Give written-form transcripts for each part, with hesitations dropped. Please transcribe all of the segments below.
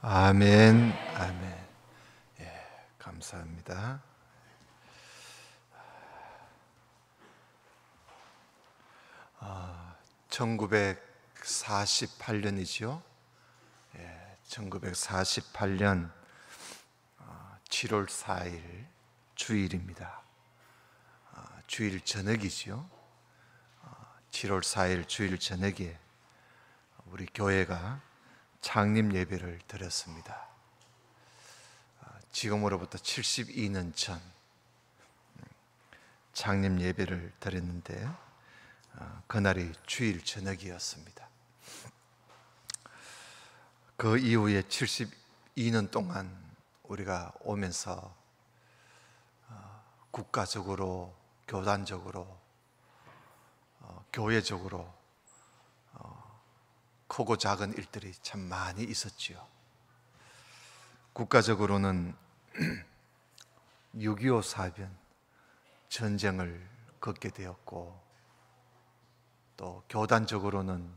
아멘, 아멘. 예, 감사합니다. 1948년이죠. 1948년 7월 4일 주일입니다. 주일 저녁이죠. 7월 4일 주일 저녁에 우리 교회가 창립 예배를 드렸습니다. 지금으로부터 72년 전 창립 예배를 드렸는데 그날이 주일 저녁이었습니다. 그 이후에 72년 동안 우리가 오면서 국가적으로, 교단적으로, 교회적으로 크고 작은 일들이 참 많이 있었지요. 국가적으로는 6.25 사변 전쟁을 겪게 되었고, 또 교단적으로는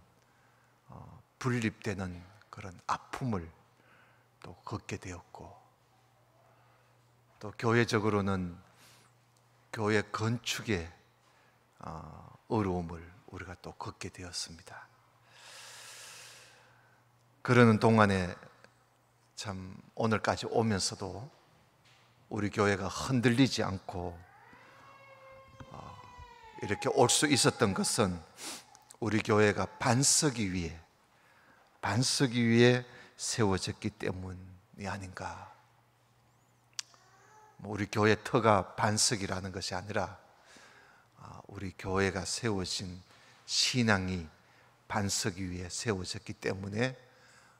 분립되는 그런 아픔을 또 겪게 되었고, 또 교회적으로는 교회 건축의 어려움을 우리가 또 겪게 되었습니다. 그러는 동안에 참 오늘까지 오면서도 우리 교회가 흔들리지 않고 이렇게 올 수 있었던 것은 우리 교회가 반석이 위에 세워졌기 때문이 아닌가. 우리 교회 터가 반석이라는 것이 아니라 우리 교회가 세워진 신앙이 반석 위에 세워졌기 때문에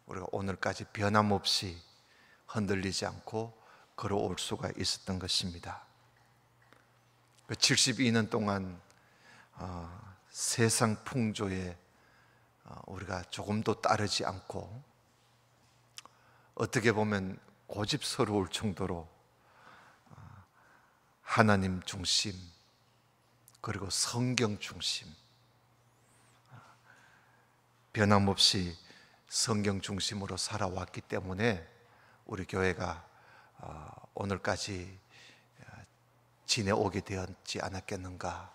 우리가 오늘까지 변함없이 흔들리지 않고 걸어올 수가 있었던 것입니다. 72년 동안 세상 풍조에 우리가 조금도 따르지 않고, 어떻게 보면 고집스러울 정도로 하나님 중심, 그리고 성경 중심, 변함없이 성경 중심으로 살아왔기 때문에 우리 교회가 오늘까지 지내오게 되었지 않았겠는가,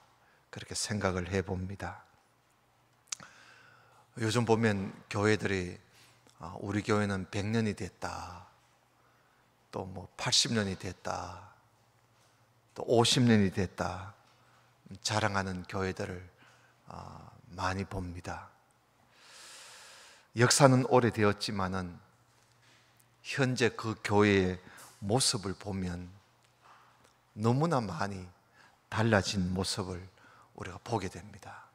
그렇게 생각을 해봅니다. 요즘 보면 교회들이 우리 교회는 100년이 됐다, 또 뭐 80년이 됐다, 또 50년이 됐다 자랑하는 교회들을 많이 봅니다. 역사는 오래되었지만은 현재 그 교회의 모습을 보면 너무나 많이 달라진 모습을 우리가 보게 됩니다.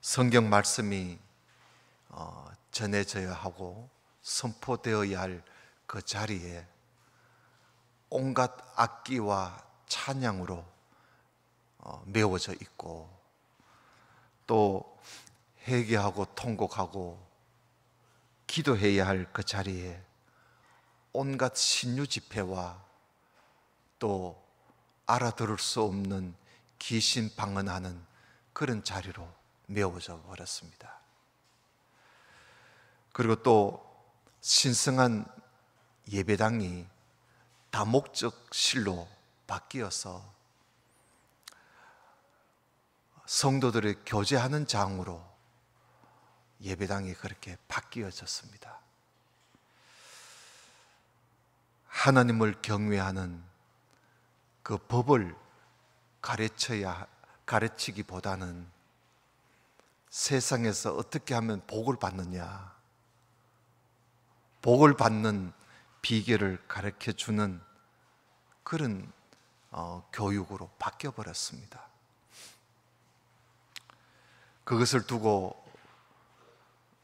성경 말씀이 전해져야 하고 선포되어야 할 그 자리에 온갖 악기와 찬양으로 메워져 있고, 또 회개하고 통곡하고 기도해야 할 그 자리에 온갖 신유 집회와 또 알아들을 수 없는 귀신 방언하는 그런 자리로 메워져 버렸습니다. 그리고 또 신성한 예배당이 다목적실로 바뀌어서 성도들이 교제하는 장으로 예배당이 그렇게 바뀌어졌습니다. 하나님을 경외하는 그 법을 가르치기보다는 세상에서 어떻게 하면 복을 받느냐, 복을 받는 비결을 가르쳐주는 그런 교육으로 바뀌어버렸습니다. 그것을 두고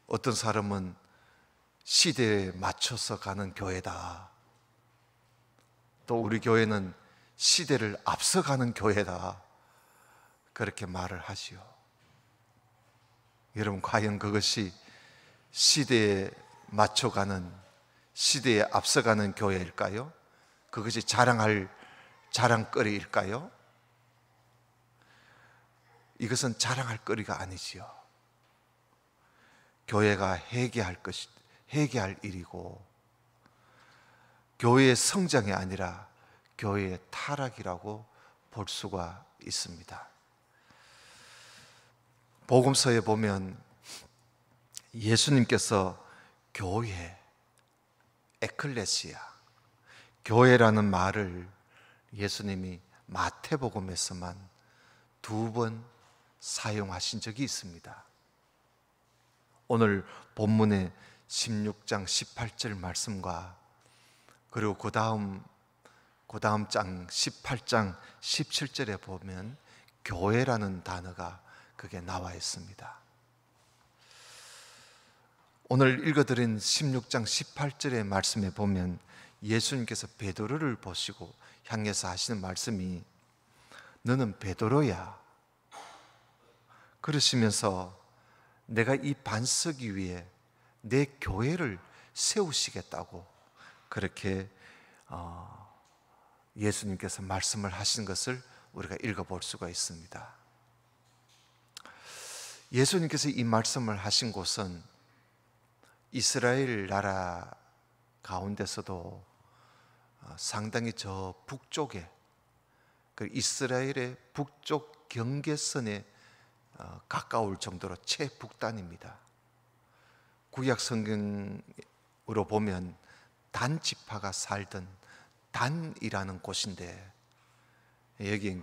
어떤 사람은 시대에 맞춰서 가는 교회다, 또 우리 교회는 시대를 앞서가는 교회다, 그렇게 말을 하지요. 여러분, 과연 그것이 시대에 맞춰가는, 시대에 앞서가는 교회일까요? 그것이 자랑거리일까요? 이것은 자랑할 거리가 아니지요. 교회가 회개할 것이 회개할 일이고, 교회의 성장이 아니라 교회의 타락이라고 볼 수가 있습니다. 복음서에 보면 예수님께서 교회, 에클레시아, 교회라는 말을 예수님이 마태복음에서만 2번 사용하신 적이 있습니다. 오늘 본문의 16장 18절 말씀과 그리고 그 다음 장 18장 17절에 보면 교회라는 단어가 그게 나와 있습니다. 오늘 읽어드린 16장 18절의 말씀에 보면 예수님께서 베드로를 보시고 향해서 하시는 말씀이 너는 베드로야. 그러시면서 내가 이 반석 위에 내 교회를 세우시겠다고 그렇게 예수님께서 말씀을 하신 것을 우리가 읽어볼 수가 있습니다. 예수님께서 이 말씀을 하신 곳은 이스라엘 나라 가운데서도 상당히 저 북쪽에, 이스라엘의 북쪽 경계선에 가까울 정도로 최북단입니다. 구약 성경으로 보면 단 지파가 살던 단이라는 곳인데, 여기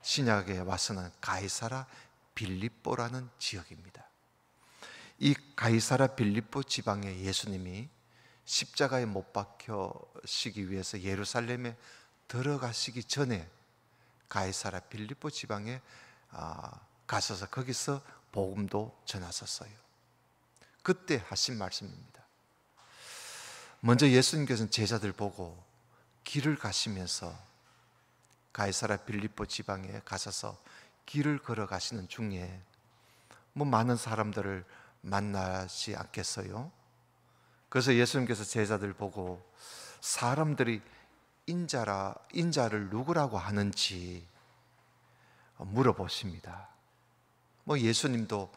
신약에 와서는 가이사라 빌립보라는 지역입니다. 이 가이사라 빌립보 지방에 예수님이 십자가에 못 박혀시기 위해서 예루살렘에 들어가시기 전에 가이사라 빌립보 지방에 가셔서 거기서 복음도 전하셨어요. 그때 하신 말씀입니다. 먼저 예수님께서는 제자들 보고 길을 가시면서 가이사라 빌립보 지방에 가셔서 길을 걸어가시는 중에 많은 사람들을 만나지 않겠어요? 그래서 예수님께서 제자들 보고 사람들이 인자를 누구라고 하는지 물어보십니다. 예수님도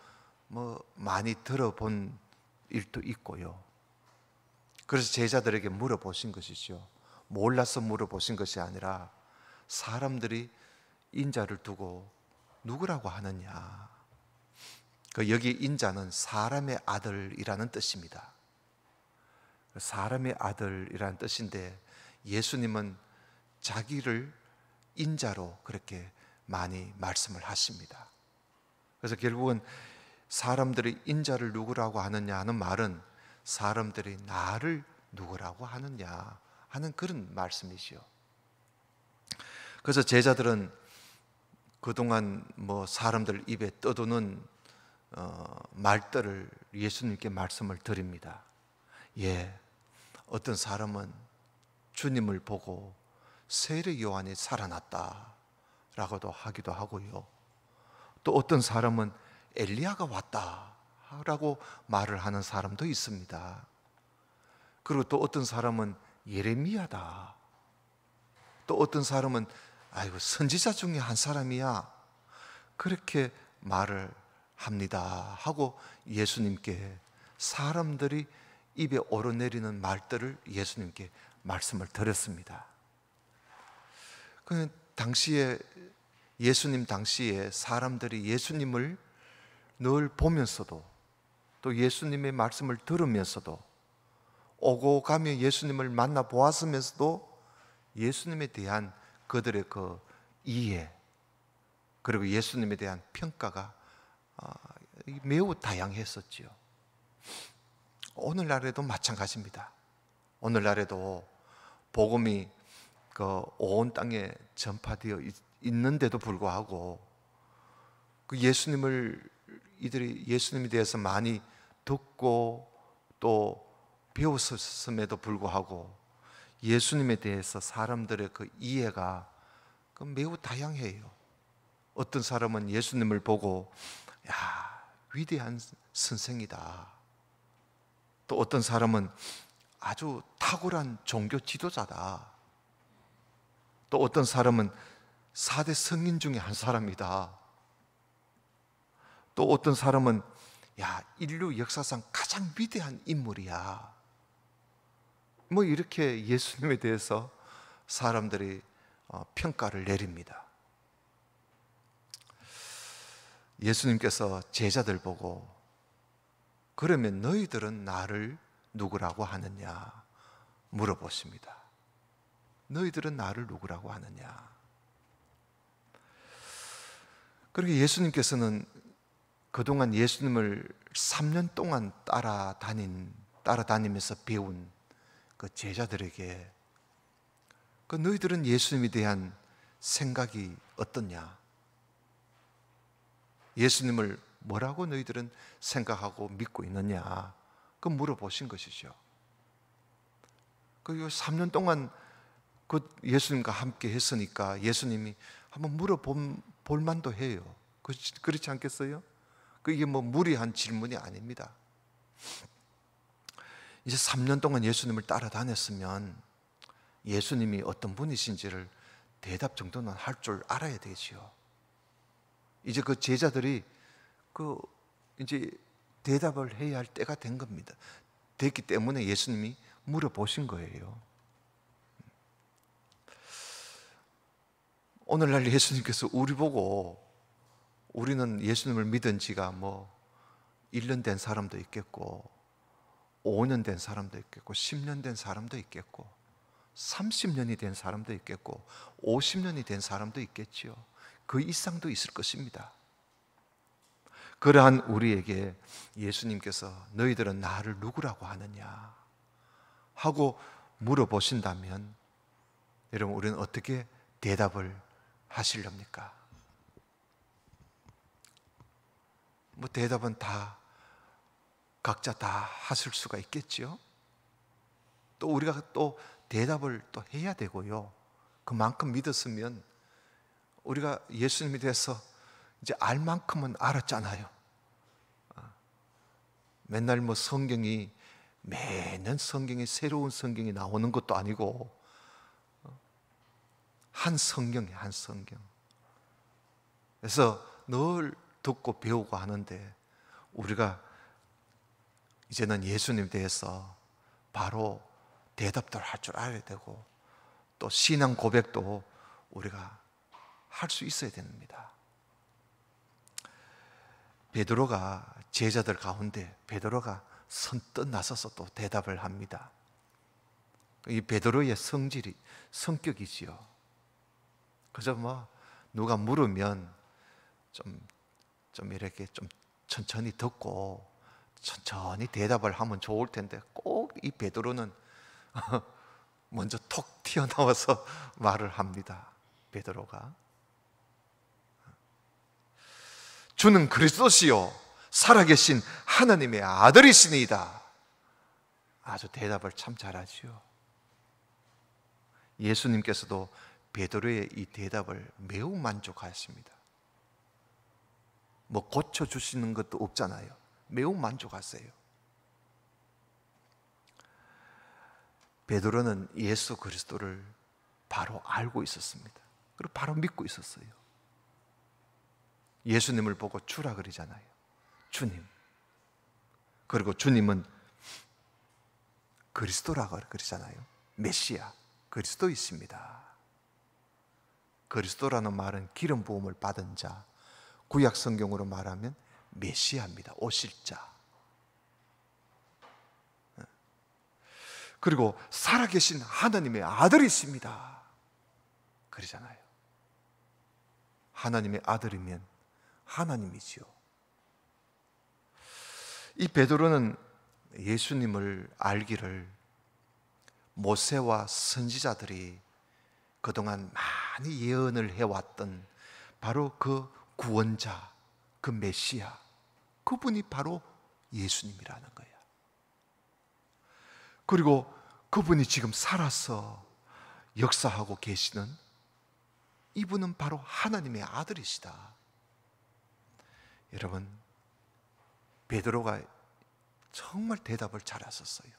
많이 들어본 일도 있고요. 그래서 제자들에게 물어보신 것이죠. 몰라서 물어보신 것이 아니라 사람들이 인자를 두고 누구라고 하느냐. 여기 인자는 사람의 아들이라는 뜻입니다. 사람의 아들이라는 뜻인데 예수님은 자기를 인자로 그렇게 많이 말씀을 하십니다. 그래서 결국은 사람들이 인자를 누구라고 하느냐 하는 말은 사람들이 나를 누구라고 하느냐 하는 그런 말씀이시요. 그래서 제자들은 그동안 사람들 입에 떠도는 말들을 예수님께 말씀을 드립니다. 어떤 사람은 주님을 보고 세례 요한이 살아났다 라고도 하기도 하고요. 또 어떤 사람은 엘리야가 왔다 라고 말을 하는 사람도 있습니다. 그리고 또 어떤 사람은 예레미야다, 또 어떤 사람은 선지자 중에 한 사람이야, 그렇게 말을 합니다 하고 예수님께 사람들이 입에 오르내리는 말들을 예수님께 말씀을 드렸습니다. 그 당시에 예수님 당시에 사람들이 예수님을 늘 보면서도 또 예수님의 말씀을 들으면서도 오고 가며 예수님을 만나 보았으면서도 예수님에 대한 그들의 그 이해 그리고 예수님에 대한 평가가 매우 다양했었지요. 오늘날에도 마찬가지입니다. 오늘날에도 복음이 온 땅에 전파되어 있는데도 불구하고 이들이 예수님에 대해서 많이 듣고 또 배웠음에도 불구하고 예수님에 대해서 사람들의 그 이해가 매우 다양해요. 어떤 사람은 예수님을 보고 위대한 선생이다. 또 어떤 사람은 아주 탁월한 종교 지도자다. 또 어떤 사람은 4대 성인 중에 한 사람이다. 또 어떤 사람은 야, 인류 역사상 가장 위대한 인물이야. 뭐 이렇게 예수님에 대해서 사람들이 평가를 내립니다. 예수님께서 제자들 보고 그러면 너희들은 나를 누구라고 하느냐 물어보십니다. 너희들은 나를 누구라고 하느냐. 그렇게 예수님께서는 그동안 예수님을 3년 동안 따라다니면서 배운 그 제자들에게 그 너희들은 예수님에 대한 생각이 어떻냐? 예수님을 뭐라고 너희들은 생각하고 믿고 있느냐? 그 물어보신 것이죠. 그 3년 동안 그 예수님과 함께 했으니까 예수님이 한번 물어볼 만도 해요. 그렇지 않겠어요? 이게 뭐 무리한 질문이 아닙니다. 이제 3년 동안 예수님을 따라다녔으면 예수님이 어떤 분이신지를 대답 정도는 할 줄 알아야 되지요. 이제 그 제자들이 이제 대답을 해야 할 때가 된 겁니다. 됐기 때문에 예수님이 물어보신 거예요. 오늘날 예수님께서 우리 보고 우리는 예수님을 믿은 지가 뭐 1년 된 사람도 있겠고 5년 된 사람도 있겠고 10년 된 사람도 있겠고 30년이 된 사람도 있겠고 50년이 된 사람도 있겠지요. 그 이상도 있을 것입니다. 그러한 우리에게 예수님께서 너희들은 나를 누구라고 하느냐 하고 물어보신다면 여러분 우리는 어떻게 대답을 하시렵니까? 뭐 대답은 다 각자 다 하실 수가 있겠지요. 또 우리가 또 대답을 또 해야 되고요. 그만큼 믿었으면 우리가 예수님에 대해서 이제 알 만큼은 알았잖아요. 맨날 뭐 매년 성경이 새로운 성경이 나오는 것도 아니고 한 성경이에요, 한 성경. 그래서 늘 듣고 배우고 하는데 우리가 이제는 예수님에 대해서 바로 대답도 할 줄 알아야 되고 또 신앙 고백도 우리가 할 수 있어야 됩니다. 베드로가 제자들 가운데 베드로가 선뜻 나서서 또 대답을 합니다. 이 베드로의 성격이지요. 그저 뭐 누가 물으면 좀 이렇게 좀 천천히 듣고 천천히 대답을 하면 좋을 텐데 꼭 이 베드로는 먼저 톡 튀어나와서 말을 합니다. 베드로가 주는 그리스도시요 살아계신 하나님의 아들이시니이다. 아주 대답을 참 잘하지요. 예수님께서도 베드로의 이 대답을 매우 만족하십니다. 뭐 고쳐주시는 것도 없잖아요. 매우 만족하세요. 베드로는 예수 그리스도를 바로 알고 있었습니다. 그리고 바로 믿고 있었어요. 예수님을 보고 주라 그러잖아요. 주님. 그리고 주님은 그리스도라고 그러잖아요. 메시아, 그리스도이십니다. 그리스도라는 말은 기름 부음을 받은 자, 구약 성경으로 말하면 메시아입니다. 오실 자. 그리고 살아계신 하나님의 아들이십니다. 그러잖아요. 하나님의 아들이면 하나님이지요. 이 베드로는 예수님을 알기를 모세와 선지자들이 그동안 많이 예언을 해왔던 바로 그 구원자, 그 메시아, 그분이 바로 예수님이라는 거야. 그리고 그분이 지금 살아서 역사하고 계시는 이분은 바로 하나님의 아들이시다. 여러분, 베드로가 정말 대답을 잘하셨어요.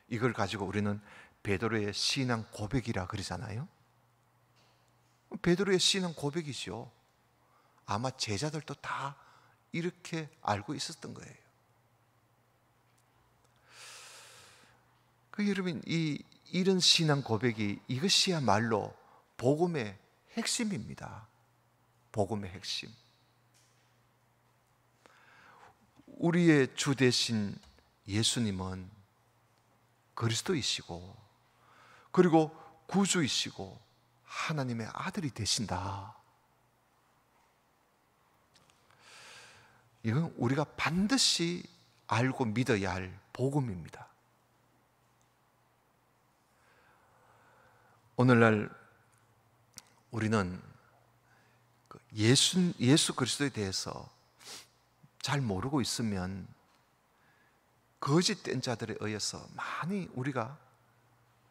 이걸 가지고 우리는 베드로의 신앙 고백이라 그러잖아요. 베드로의 신앙 고백이죠. 아마 제자들도 다 이렇게 알고 있었던 거예요. 여러분, 이런 신앙 고백이 이것이야말로 복음의 핵심입니다. 복음의 핵심. 우리의 주 되신 예수님은 그리스도이시고, 그리고 구주이시고 하나님의 아들이 되신다. 이건 우리가 반드시 알고 믿어야 할 복음입니다. 오늘날 우리는 예수 그리스도에 대해서 잘 모르고 있으면 거짓된 자들에 의해서 많이 우리가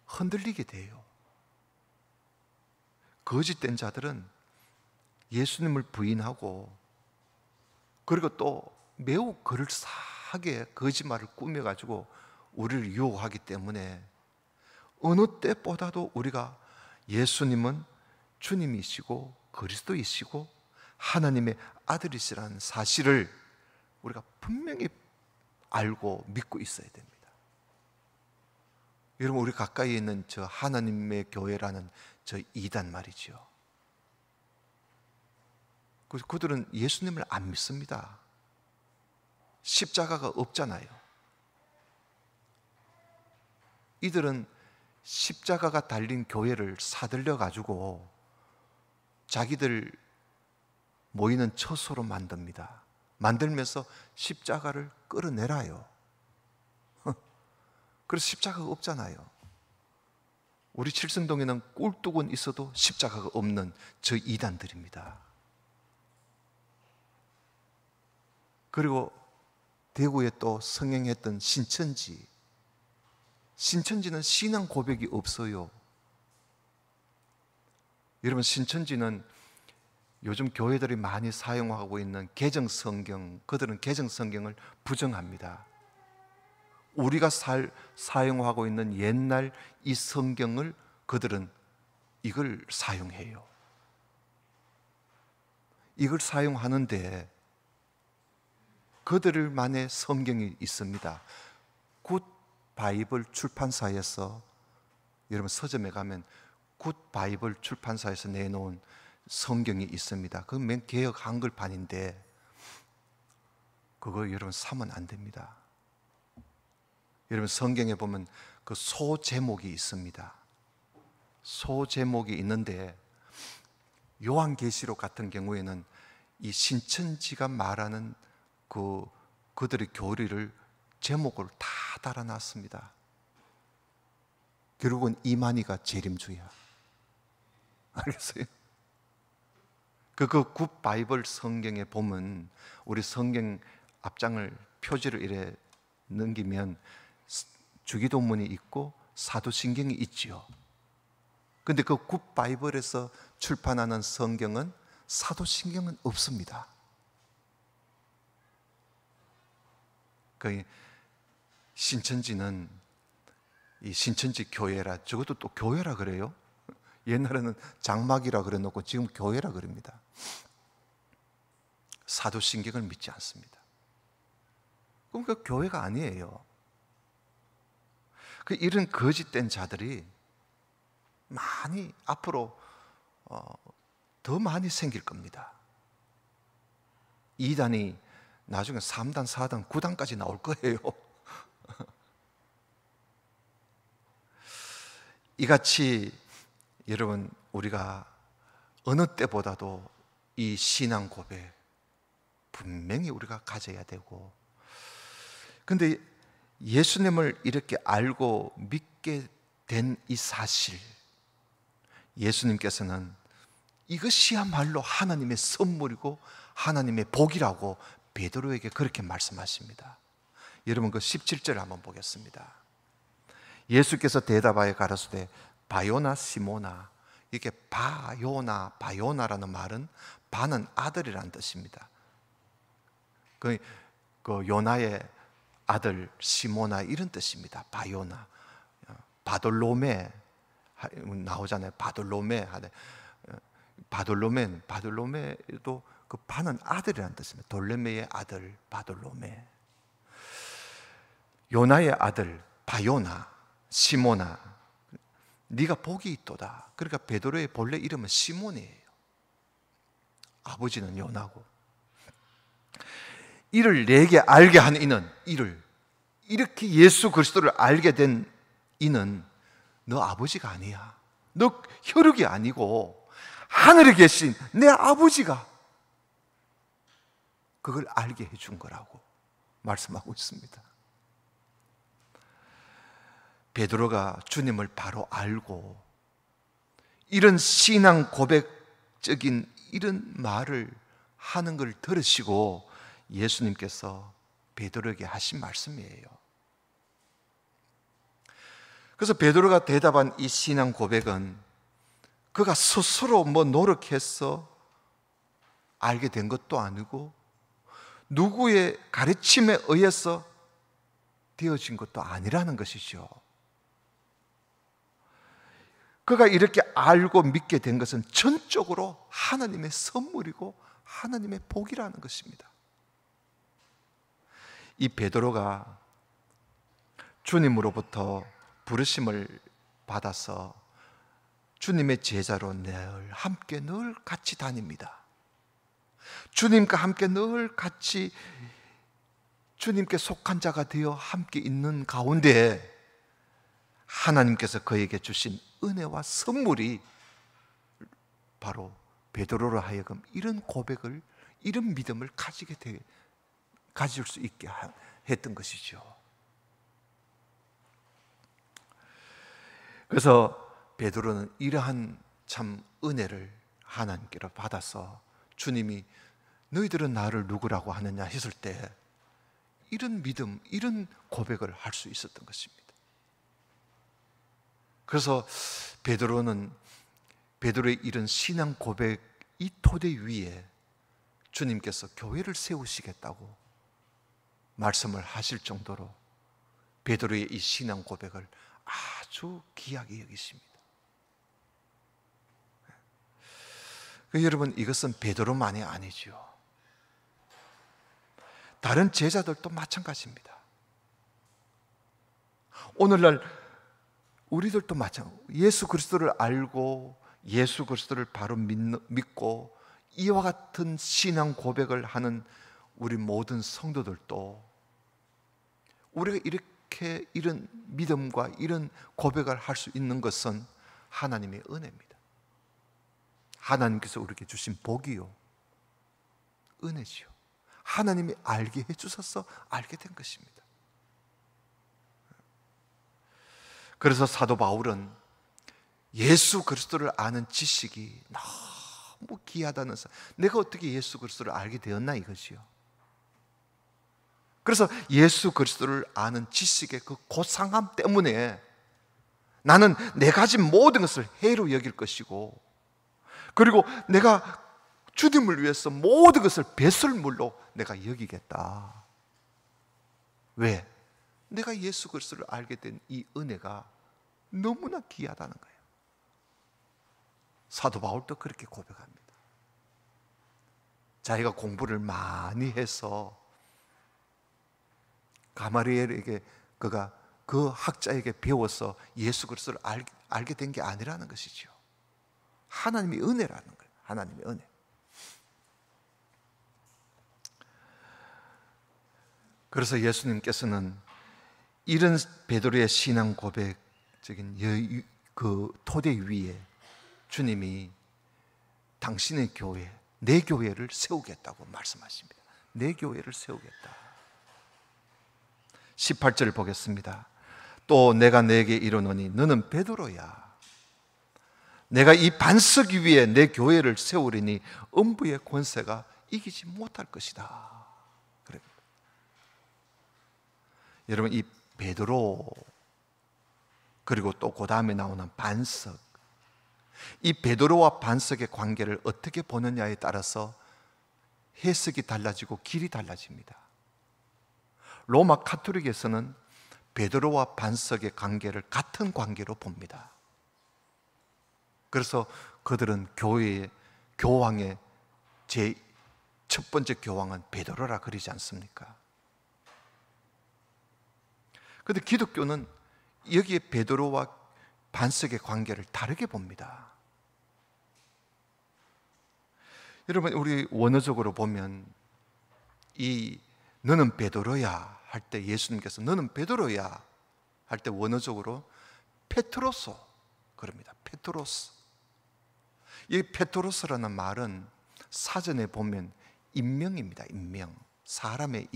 흔들리게 돼요. 거짓된 자들은 예수님을 부인하고, 그리고 또 매우 그럴싸하게 거짓말을 꾸며가지고 우리를 유혹하기 때문에 어느 때보다도 우리가 예수님은 주님이시고 그리스도이시고 하나님의 아들이시라는 사실을 우리가 분명히 알고 믿고 있어야 됩니다. 여러분, 우리 가까이에 있는 저 하나님의 교회라는 저 이단 말이죠. 그들은 예수님을 안 믿습니다. 십자가가 없잖아요. 이들은 십자가가 달린 교회를 사들려 가지고 자기들 모이는 처소로 만듭니다. 만들면서 십자가를 끌어내라요. 그래서 십자가가 없잖아요. 우리 칠성동에는 꿀뚝은 있어도 십자가가 없는 저 이단들입니다. 그리고 대구에 또 성행했던 신천지는 신앙 고백이 없어요. 여러분, 신천지는 요즘 교회들이 많이 사용하고 있는 개정성경, 그들은 개정성경을 부정합니다. 우리가 사용하고 있는 옛날 이 성경을 그들은 이걸 사용해요. 이걸 사용하는데 그들만의 성경이 있습니다. 굿 바이블 출판사에서, 여러분 서점에 가면 굿 바이블 출판사에서 내놓은 성경이 있습니다. 그건 맨 개역 한글판인데 그거 여러분 사면 안 됩니다. 여러분, 성경에 보면 그 소제목이 있습니다. 소제목이 있는데 요한계시록 같은 경우에는 이 신천지가 말하는 그들의 교리를 제목을 다 달아놨습니다. 결국은 이만희가 재림주야. 알겠어요? 그 굿 바이블 성경에 보면, 우리 성경 앞장을 표지를 이래 넘기면 주기도문이 있고 사도신경이 있지요. 근데 그 굿 바이블에서 출판하는 성경은 사도신경은 없습니다. 그 신천지는 이 신천지 교회라, 저것도 또 교회라 그래요. 옛날에는 장막이라 그래놓고 지금 교회라 그럽니다. 사도신경을 믿지 않습니다. 그럼 그 교회가 아니에요. 이런 거짓된 자들이 많이 앞으로 더 많이 생길 겁니다. 2단이 나중에 3단, 4단, 9단까지 나올 거예요. 이같이 여러분, 우리가 어느 때보다도 이 신앙 고백 분명히 우리가 가져야 되고, 근데 예수님을 이렇게 알고 믿게 된 이 사실, 예수님께서는 이것이야말로 하나님의 선물이고 하나님의 복이라고 베드로에게 그렇게 말씀하십니다. 여러분, 그 17절 한번 보겠습니다. 예수께서 대답하여 가라사대 바요나 시모나, 이렇게 바요나라는 말은 바는 아들이라는 뜻입니다. 그 요나의 아들 시모나 이런 뜻입니다. 바요나. 바돌로메 나오잖아요. 바돌로메도 그 바는 아들이라는 뜻입니다. 돌레메의 아들 바돌로메, 요나의 아들 바요나, 시모나, 네가 복이 있도다. 그러니까 베드로의 본래 이름은 시몬이에요. 아버지는 요나고, 이를 내게 알게 한 이는, 이를 이렇게 예수 그리스도를 알게 된 이는 너 아버지가 아니야. 너 혈육이 아니고 하늘에 계신 내 아버지가 그걸 알게 해준 거라고 말씀하고 있습니다. 베드로가 주님을 바로 알고 이런 신앙 고백적인 이런 말을 하는 걸 들으시고 예수님께서 베드로에게 하신 말씀이에요. 그래서 베드로가 대답한 이 신앙 고백은 그가 스스로 뭐 노력해서 알게 된 것도 아니고 누구의 가르침에 의해서 되어진 것도 아니라는 것이죠. 그가 이렇게 알고 믿게 된 것은 전적으로 하나님의 선물이고 하나님의 복이라는 것입니다. 이 베드로가 주님으로부터 부르심을 받아서 주님의 제자로 늘 함께 늘 같이 다닙니다. 주님과 함께 늘 같이 주님께 속한 자가 되어 함께 있는 가운데 하나님께서 그에게 주신 은혜와 선물이 바로 베드로로 하여금 이런 고백을, 이런 믿음을 가질 수 있게 했던 것이죠. 그래서 베드로는 이러한 참 은혜를 하나님께로 받아서 주님이 너희들은 나를 누구라고 하느냐 했을 때 이런 믿음, 이런 고백을 할 수 있었던 것입니다. 그래서 베드로의 이런 신앙 고백, 이 토대 위에 주님께서 교회를 세우시겠다고 말씀을 하실 정도로 베드로의 이 신앙 고백을 아주 귀하게 여기십니다. 여러분, 이것은 베드로만이 아니죠. 다른 제자들도 마찬가지입니다. 오늘날 우리들도 마찬가지로 예수 그리스도를 알고 예수 그리스도를 바로 믿고 이와 같은 신앙 고백을 하는 우리 모든 성도들도 우리가 이렇게 이런 믿음과 이런 고백을 할 수 있는 것은 하나님의 은혜입니다. 하나님께서 우리에게 주신 복이요, 은혜지요. 하나님이 알게 해주셔서 알게 된 것입니다. 그래서 사도 바울은 예수 그리스도를 아는 지식이 너무 귀하다는 사람, 내가 어떻게 예수 그리스도를 알게 되었나 이것이요. 그래서 예수 그리스도를 아는 지식의 그 고상함 때문에 나는 내 가진 모든 것을 해로 여길 것이고, 그리고 내가 주님을 위해서 모든 것을 배설물로 내가 여기겠다. 왜? 내가 예수 그리스도를 알게 된 이 은혜가 너무나 귀하다는 거예요. 사도 바울도 그렇게 고백합니다. 자기가 공부를 많이 해서 가마리엘에게, 그가 그 학자에게 배워서 예수 그리스도를 알게 된 게 아니라는 것이죠. 하나님의 은혜라는 거예요. 하나님의 은혜. 그래서 예수님께서는 이런 베드로의 신앙 고백적인 그 토대 위에 주님이 당신의 교회, 내 교회를 세우겠다고 말씀하십니다. 내 교회를 세우겠다. 18절을 보겠습니다. 또 내가 내게 이르노니 너는 베드로야. 내가 이 반석 위에 내 교회를 세우리니 음부의 권세가 이기지 못할 것이다. 그래. 여러분, 이 베드로, 그리고 또 그 다음에 나오는 반석, 이 베드로와 반석의 관계를 어떻게 보느냐에 따라서 해석이 달라지고 길이 달라집니다. 로마 카톨릭에서는 베드로와 반석의 관계를 같은 관계로 봅니다. 그래서 그들은 교회의 교황의 첫 번째 교황은 베드로라 그러지 않습니까? 그런데 기독교는 여기에 베드로와 반석의 관계를 다르게 봅니다. 여러분, 우리 원어적으로 보면 이 너는 베드로야 할 때 예수님께서 너는 베드로야 할 때 원어적으로 페트로소 그럽니다. 페트로스. 이 페트로스라는 말은 사전에 보면 인명입니다. 인명. 사람의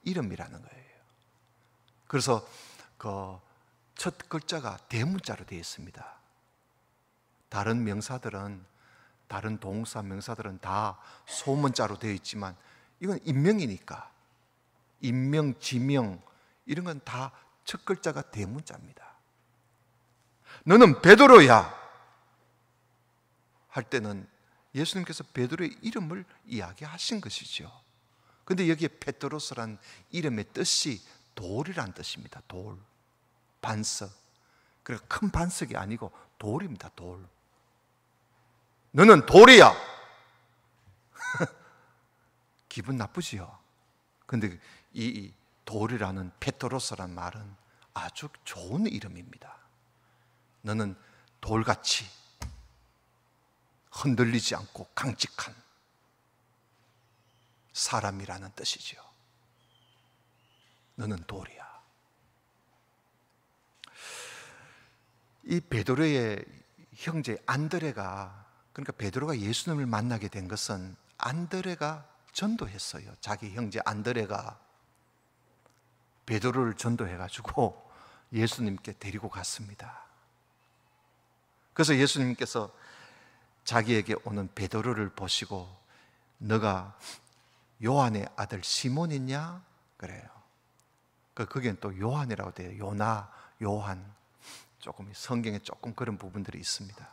이름이라는 거예요. 그래서 그 첫 글자가 대문자로 되어 있습니다. 다른 명사들은, 다른 동사 명사들은 다 소문자로 되어 있지만 이건 인명이니까 인명, 지명 이런 건 다 첫 글자가 대문자입니다. 너는 베드로야 할 때는 예수님께서 베드로의 이름을 이야기하신 것이죠. 그런데 여기에 페트로스란 이름의 뜻이 돌이란 뜻입니다. 돌, 반석. 그러니까 큰 반석이 아니고 돌입니다. 돌. 너는 돌이야. 기분 나쁘지요. 그런데 이 돌이라는 페트로스란 말은 아주 좋은 이름입니다. 너는 돌같이 흔들리지 않고 강직한 사람이라는 뜻이죠. 너는 돌이야. 이 베드로의 형제 안드레가, 그러니까 베드로가 예수님을 만나게 된 것은 안드레가 전도했어요. 자기 형제 안드레가 베드로를 전도해가지고 예수님께 데리고 갔습니다. 그래서 예수님께서 자기에게 오는 베드로를 보시고 너가 요한의 아들 시몬이냐? 그래요. 거기엔 또 요한이라고 돼요. 요나, 요한. 조금 성경에 조금 그런 부분들이 있습니다.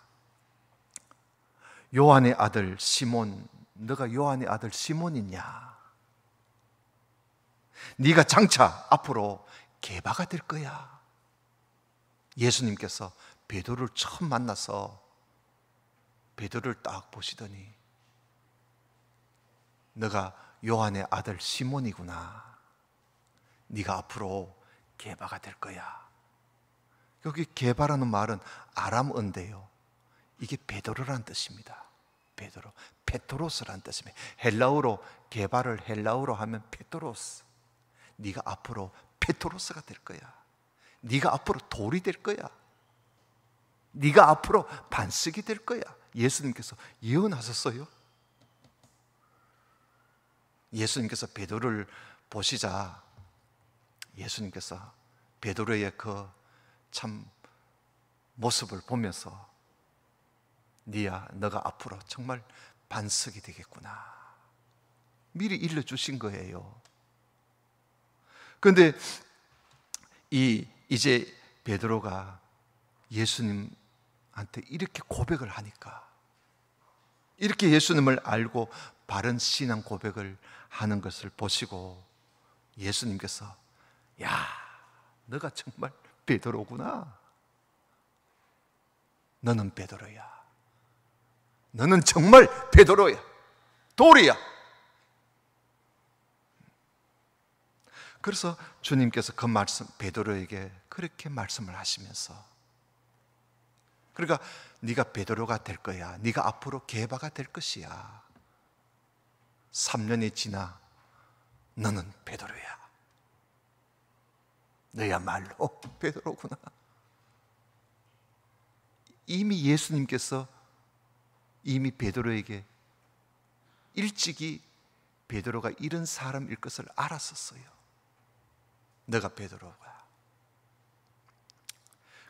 요한의 아들 시몬, 너가 요한의 아들 시몬이냐? 네가 장차 앞으로 게바가 될 거야. 예수님께서 베드로를 처음 만나서 베드로를 딱 보시더니 너가 요한의 아들 시몬이구나. 네가 앞으로 게바가 될 거야. 여기 게바라는 말은 아람어인데요, 이게 베드로라는 뜻입니다. 베드로, 페트로스라는 뜻입니다. 헬라어로 게바를 헬라어로 하면 페트로스. 네가 앞으로 페트로스가 될 거야. 네가 앞으로 돌이 될 거야. 네가 앞으로 반석이 될 거야. 예수님께서 예언하셨어요. 예수님께서 베드로를 보시자 예수님께서 베드로의 그 참 모습을 보면서 니야, 너가 앞으로 정말 반석이 되겠구나. 미리 일러주신 거예요. 그런데 이제 베드로가 예수님한테 이렇게 고백을 하니까, 이렇게 예수님을 알고 바른 신앙 고백을 하는 것을 보시고 예수님께서 야, 너가 정말 베드로구나. 너는 베드로야. 너는 정말 베드로야. 돌이야. 그래서 주님께서 그 말씀, 베드로에게 그렇게 말씀을 하시면서, 그러니까 네가 베드로가 될 거야. 네가 앞으로 게바가 될 것이야. 3년이 지나 너는 베드로야. 너야말로 베드로구나. 이미 예수님께서 이미 베드로에게 일찍이 베드로가 이런 사람일 것을 알았었어요. 너가 베드로가.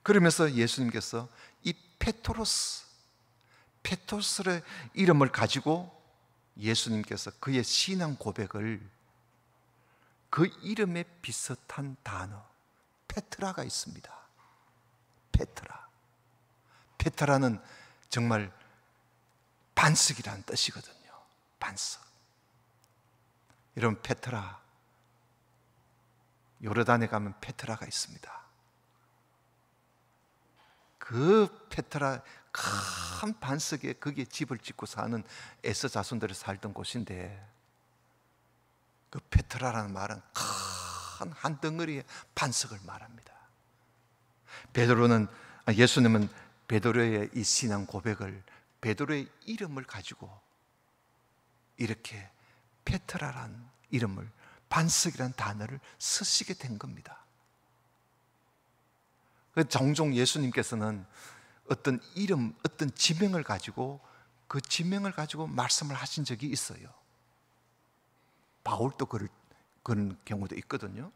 그러면서 예수님께서 이 페트로스의 이름을 가지고 예수님께서 그의 신앙 고백을, 그 이름에 비슷한 단어 페트라가 있습니다. 페트라는 정말 반석이라는 뜻이거든요. 반석. 여러분, 페트라, 요르단에 가면 페트라가 있습니다. 그 페트라, 큰 반석에 거기에 집을 짓고 사는 에서 자손들이 살던 곳인데, 그 페트라라는 말은 큰 한 덩어리의 반석을 말합니다. 예수님은 베드로의 이 신앙 고백을, 베드로의 이름을 가지고 이렇게 페트라라는 이름을, 반석이라는 단어를 쓰시게 된 겁니다. 종종 예수님께서는 어떤 이름, 어떤 지명을 가지고 그 지명을 가지고 말씀을 하신 적이 있어요. 바울도 그런 경우도 있거든요.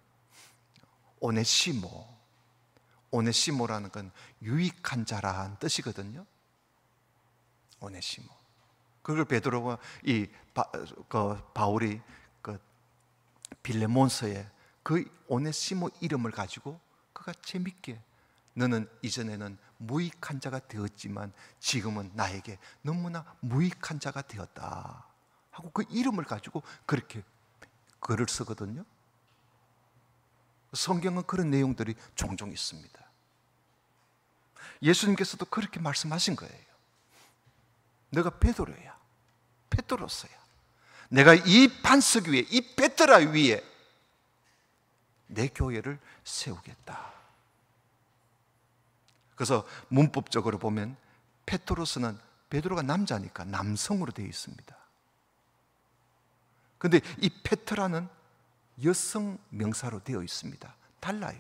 오네시모라는 건 유익한 자라는 뜻이거든요. 오네시모. 그걸 베드로가 바울이 빌레몬서에 그 오네시모 이름을 가지고 그가 재밌게, 너는 이전에는 무익한 자가 되었지만 지금은 나에게 너무나 무익한 자가 되었다 하고 그 이름을 가지고 그렇게 글을 쓰거든요. 성경은 그런 내용들이 종종 있습니다. 예수님께서도 그렇게 말씀하신 거예요. 너가 베드로야, 페트로스야. 내가 이 반석 위에, 이 페트라 위에 내 교회를 세우겠다. 그래서 문법적으로 보면 페트로스는, 베드로가 남자니까 남성으로 되어 있습니다. 그런데 이 페트라는 여성 명사로 되어 있습니다. 달라요.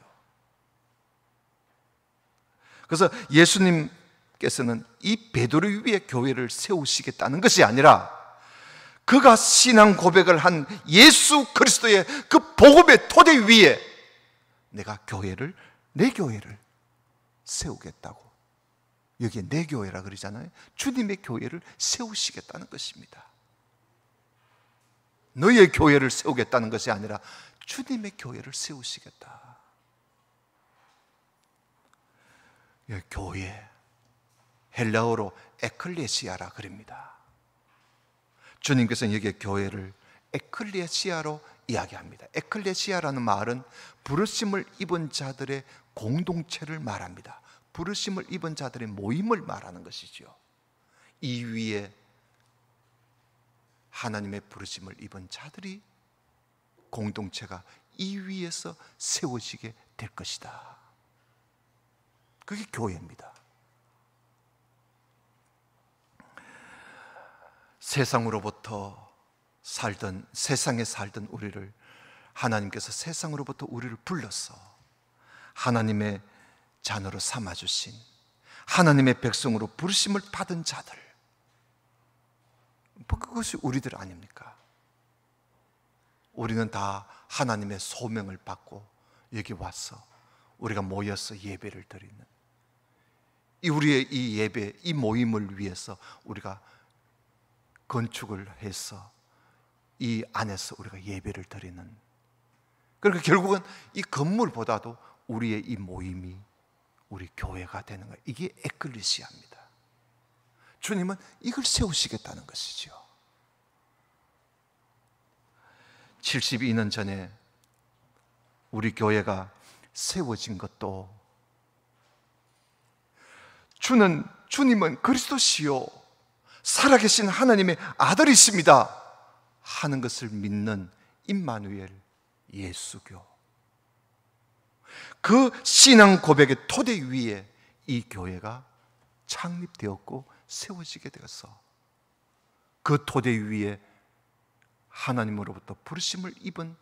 그래서 예수님께서는 이 베드로 위에 교회를 세우시겠다는 것이 아니라 그가 신앙 고백을 한 예수 그리스도의 그 복음의 토대 위에 내가 내 교회를 세우겠다고. 여기에 내 교회라 그러잖아요. 주님의 교회를 세우시겠다는 것입니다. 너의 교회를 세우겠다는 것이 아니라 주님의 교회를 세우시겠다. 교회, 헬라어로 에클레시아라 그럽니다. 주님께서는 여기에 교회를 에클레시아로 이야기합니다. 에클레시아라는 말은 부르심을 입은 자들의 공동체를 말합니다. 부르심을 입은 자들의 모임을 말하는 것이죠. 이 위에 하나님의 부르심을 입은 자들이, 공동체가 이 위에서 세워지게 될 것이다. 그게 교회입니다. 세상으로부터 세상에 살던 우리를 하나님께서 세상으로부터 우리를 불러서 하나님의 자녀로 삼아주신, 하나님의 백성으로 부르심을 받은 자들, 그것이 우리들 아닙니까? 우리는 다 하나님의 소명을 받고 여기 와서 우리가 모여서 예배를 드리는, 우리의 이 예배, 이 모임을 위해서 우리가 건축을 해서 이 안에서 우리가 예배를 드리는, 그러니까 결국은 이 건물보다도 우리의 이 모임이 우리 교회가 되는 거예요. 이게 에클레시아입니다. 주님은 이걸 세우시겠다는 것이죠. 72년 전에 우리 교회가 세워진 것도 주님은 그리스도시요 살아계신 하나님의 아들이십니다 하는 것을 믿는 임마누엘 예수교, 그 신앙 고백의 토대 위에 이 교회가 창립되었고 세워지게 되어서 그 토대 위에 하나님으로부터 부르심을 입은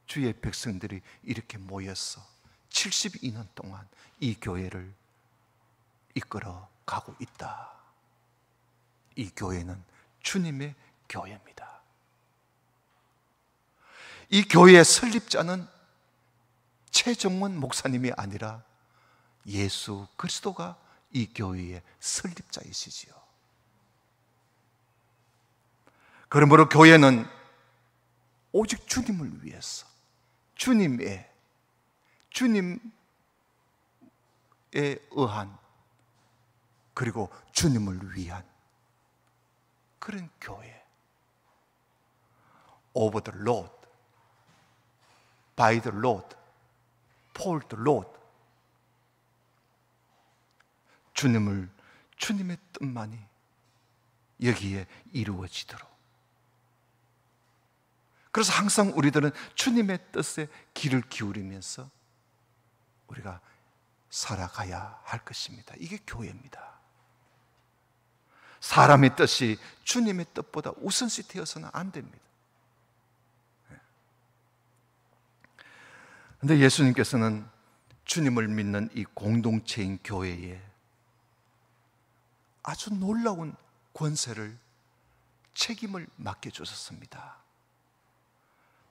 주의 백성들이 이렇게 모여서 72년 동안 이 교회를 이끌어 가고 있다. 이 교회는 주님의 교회입니다. 이 교회의 설립자는 최정원 목사님이 아니라 예수 그리스도가 이 교회의 설립자이시지요. 그러므로 교회는 오직 주님을 위해서, 주님에 의한, 그리고 주님을 위한 그런 교회. Over the Lord, by the Lord, for the Lord. 주님의 뜻만이 여기에 이루어지도록. 그래서 항상 우리들은 주님의 뜻에 귀를 기울이면서 우리가 살아가야 할 것입니다. 이게 교회입니다. 사람의 뜻이 주님의 뜻보다 우선시 되어서는 안 됩니다. 그런데 예수님께서는 주님을 믿는 이 공동체인 교회에 아주 놀라운 권세를, 책임을 맡겨주셨습니다.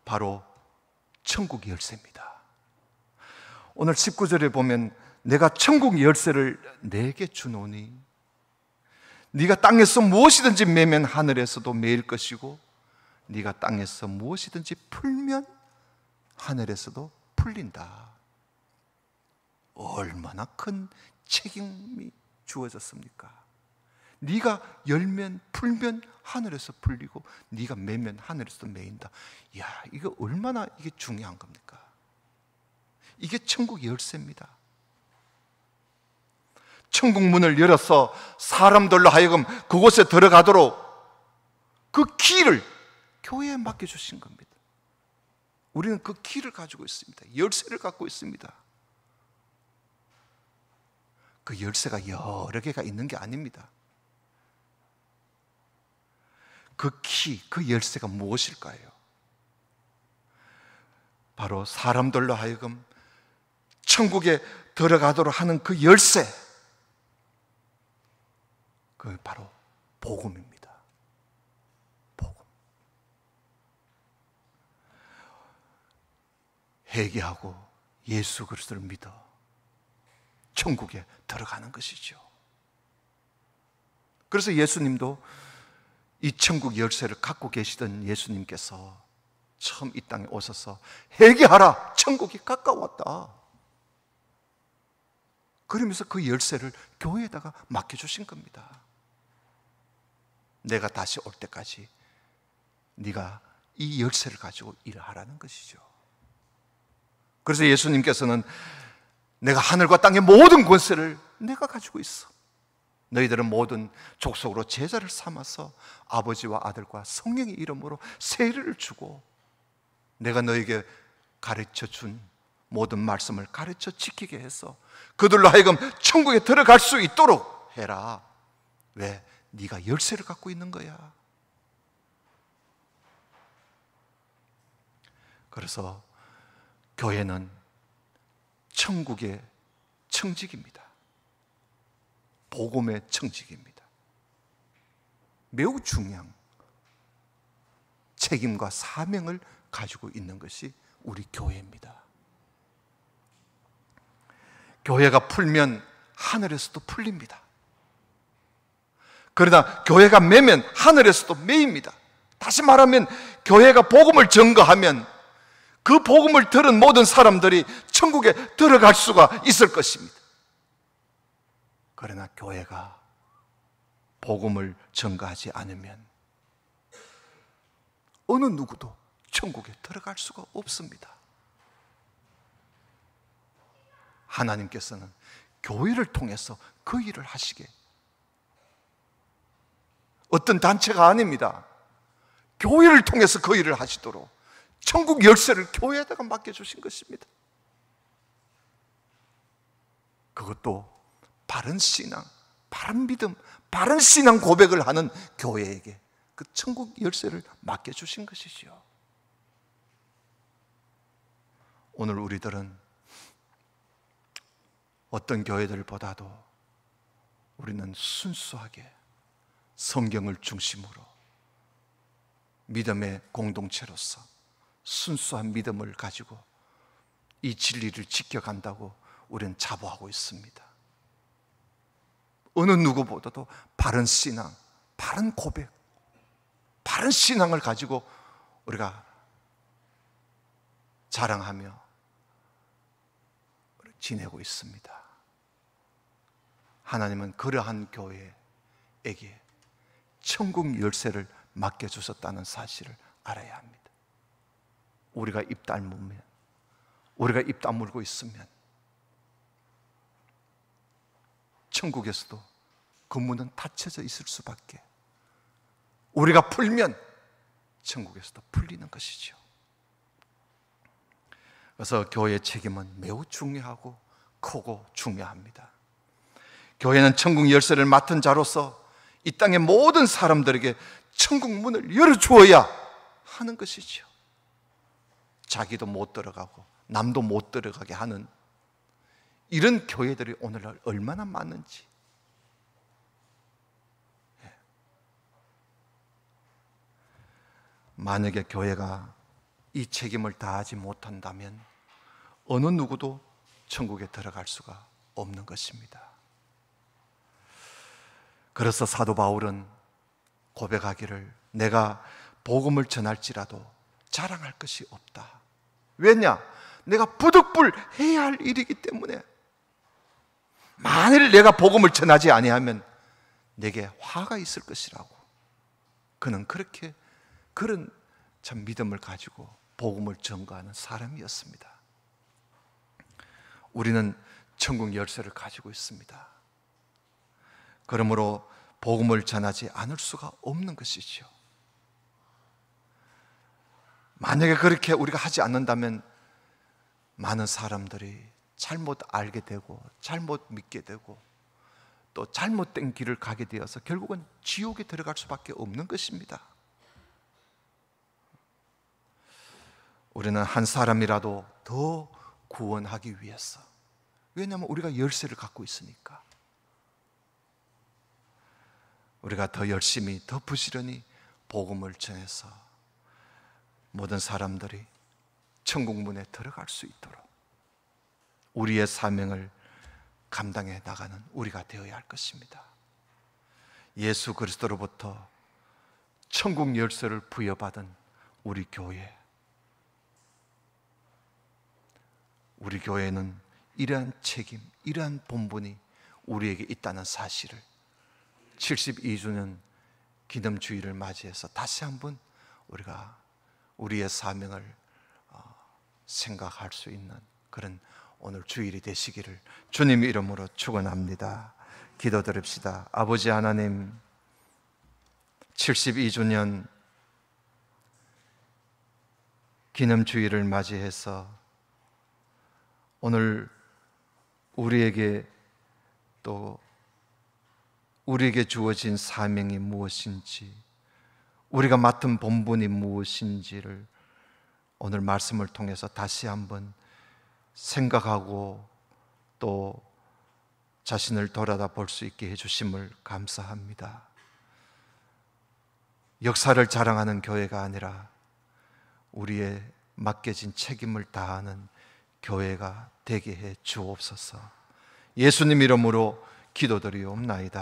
바로 천국 열쇠입니다. 오늘 19절에 보면 내가 천국 열쇠를 내게 주노니 네가 땅에서 무엇이든지 매면 하늘에서도 매일 것이고 네가 땅에서 무엇이든지 풀면 하늘에서도 풀린다. 얼마나 큰 책임이 주어졌습니까? 네가 열면 풀면 하늘에서 풀리고 네가 매면 하늘에서도 매인다. 이야, 이거 얼마나 이게 중요한 겁니까? 이게 천국 열쇠입니다. 천국 문을 열어서 사람들로 하여금 그곳에 들어가도록 그 키를 교회에 맡겨주신 겁니다. 우리는 그 키를 가지고 있습니다. 열쇠를 갖고 있습니다. 그 열쇠가 여러 개가 있는 게 아닙니다. 그 키, 그 열쇠가 무엇일까요? 바로 사람들로 하여금 천국에 들어가도록 하는 그 열쇠, 그 바로 복음입니다. 복음. 회개하고 예수 그리스도를 믿어 천국에 들어가는 것이죠. 그래서 예수님도 이 천국 열쇠를 갖고 계시던 예수님께서 처음 이 땅에 오셔서 회개하라, 천국이 가까웠다. 그러면서 그 열쇠를 교회에다가 맡겨주신 겁니다. 내가 다시 올 때까지 네가 이 열쇠를 가지고 일을 하라는 것이죠. 그래서 예수님께서는 내가 하늘과 땅의 모든 권세를 내가 가지고 있어. 너희들은 모든 족속으로 제자를 삼아서 아버지와 아들과 성령의 이름으로 세례를 주고 내가 너에게 가르쳐준 모든 말씀을 가르쳐 지키게 해서 그들로 하여금 천국에 들어갈 수 있도록 해라. 왜? 네가 열쇠를 갖고 있는 거야. 그래서 교회는 천국의 청직입니다. 복음의 청직입니다. 매우 중요한 책임과 사명을 가지고 있는 것이 우리 교회입니다. 교회가 풀면 하늘에서도 풀립니다. 그러나 교회가 매면 하늘에서도 매입니다. 다시 말하면 교회가 복음을 전거하면 그 복음을 들은 모든 사람들이 천국에 들어갈 수가 있을 것입니다. 그러나 교회가 복음을 전가하지 않으면 어느 누구도 천국에 들어갈 수가 없습니다. 하나님께서는 교회를 통해서 그 일을 하시게, 어떤 단체가 아닙니다. 교회를 통해서 그 일을 하시도록 천국 열쇠를 교회에다가 맡겨주신 것입니다. 그것도 바른 신앙, 바른 믿음, 바른 신앙 고백을 하는 교회에게 그 천국 열쇠를 맡겨주신 것이지요. 오늘 우리들은 어떤 교회들보다도 우리는 순수하게 성경을 중심으로 믿음의 공동체로서 순수한 믿음을 가지고 이 진리를 지켜간다고 우리는 자부하고 있습니다. 어느 누구보다도 바른 신앙, 바른 고백, 바른 신앙을 가지고 우리가 자랑하며 지내고 있습니다. 하나님은 그러한 교회에게 천국 열쇠를 맡겨주셨다는 사실을 알아야 합니다. 우리가 입 다물면, 우리가 입 다물고 있으면 천국에서도 그 문은 닫혀져 있을 수밖에, 우리가 풀면 천국에서도 풀리는 것이죠. 그래서 교회의 책임은 매우 중요하고 크고 중요합니다. 교회는 천국 열쇠를 맡은 자로서 이 땅의 모든 사람들에게 천국 문을 열어주어야 하는 것이죠. 자기도 못 들어가고 남도 못 들어가게 하는 이런 교회들이 오늘날 얼마나 많은지. 만약에 교회가 이 책임을 다하지 못한다면 어느 누구도 천국에 들어갈 수가 없는 것입니다. 그래서 사도 바울은 고백하기를 내가 복음을 전할지라도 자랑할 것이 없다. 왜냐? 내가 부득불 해야 할 일이기 때문에. 만일 내가 복음을 전하지 아니하면 내게 화가 있을 것이라고. 그는 그런 참 믿음을 가지고 복음을 전가하는 사람이었습니다. 우리는 천국 열쇠를 가지고 있습니다. 그러므로 복음을 전하지 않을 수가 없는 것이죠. 만약에 그렇게 우리가 하지 않는다면 많은 사람들이 잘못 알게 되고 잘못 믿게 되고 또 잘못된 길을 가게 되어서 결국은 지옥에 들어갈 수밖에 없는 것입니다. 우리는 한 사람이라도 더 구원하기 위해서, 왜냐하면 우리가 열쇠를 갖고 있으니까 우리가 더 열심히 더 부지런히 복음을 전해서 모든 사람들이 천국 문에 들어갈 수 있도록 우리의 사명을 감당해 나가는 우리가 되어야 할 것입니다. 예수 그리스도로부터 천국 열쇠를 부여받은 우리 교회, 우리 교회는 이러한 책임, 이러한 본분이 우리에게 있다는 사실을 72주년 기념주의를 맞이해서 다시 한번 우리가 우리의 사명을 생각할 수 있는 그런 오늘 주일이 되시기를 주님 이름으로 축원합니다. 기도드립시다. 아버지 하나님, 72주년 기념주일을 맞이해서 오늘 우리에게 주어진 사명이 무엇인지, 우리가 맡은 본분이 무엇인지를 오늘 말씀을 통해서 다시 한번 생각하고 또 자신을 돌아다 볼 수 있게 해주심을 감사합니다. 역사를 자랑하는 교회가 아니라 우리의 맡겨진 책임을 다하는 교회가 되게 해 주옵소서. 예수님 이름으로 기도드리옵나이다.